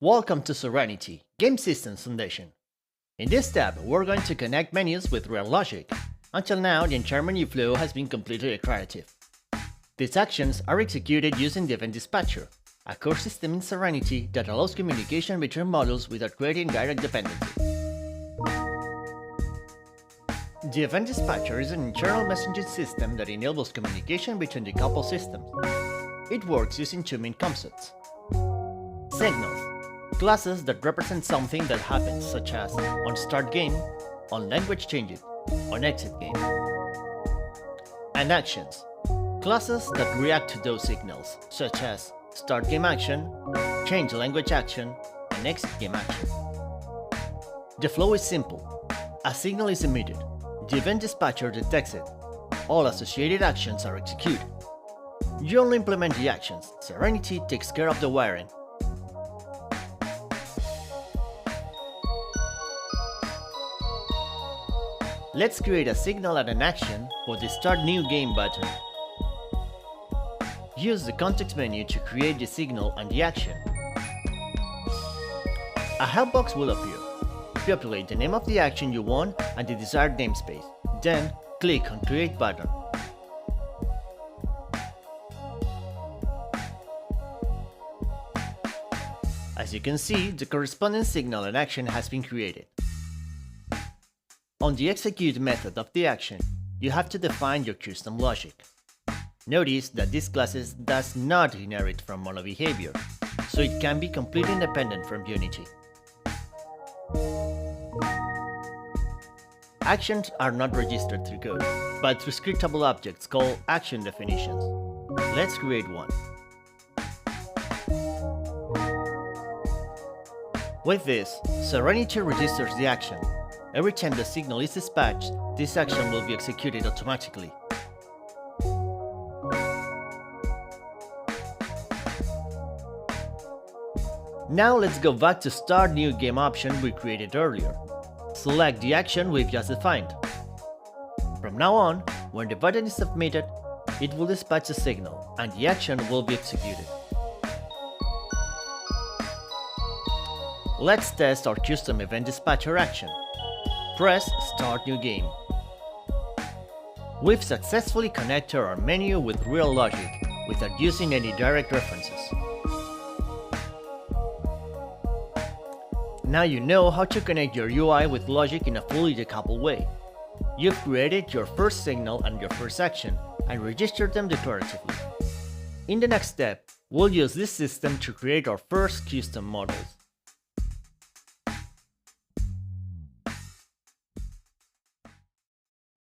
Welcome to Serenity, Game Systems Foundation. In this step, we're going to connect menus with real logic. Until now, the entire menu flow has been completely iterative. These actions are executed using the Event Dispatcher, a core system in Serenity that allows communication between models without creating direct dependencies. The Event Dispatcher is an internal messaging system that enables communication between decoupled systems. It works using two main concepts. Signals, classes that represent something that happens, such as on start game, on language changes, on exit game. And actions, classes that react to those signals, such as start game action, change language action, and exit game action. The flow is simple. A signal is emitted, the Event Dispatcher detects it, all associated actions are executed. You only implement the actions, Serenity takes care of the wiring. Let's create a signal and an action for the Start New Game button. Use the context menu to create the signal and the action. A help box will appear. Populate the name of the action you want and the desired namespace. Then, click on Create button. As you can see, the corresponding signal and action has been created. On the execute method of the action, you have to define your custom logic. Notice that this class does not inherit from mono behavior, so it can be completely independent from Unity. Actions are not registered through code, but through scriptable objects called action definitions. Let's create one. With this, Serenity registers the action. Every time the signal is dispatched, this action will be executed automatically. Now let's go back to Start New Game option we created earlier. Select the action we've just defined. From now on, when the button is submitted, it will dispatch a signal, and the action will be executed. Let's test our custom Event Dispatcher action. Press Start New Game. We've successfully connected our menu with real logic without using any direct references. Now you know how to connect your UI with logic in a fully decoupled way. You've created your first signal and your first action and registered them declaratively. In the next step, we'll use this system to create our first custom models.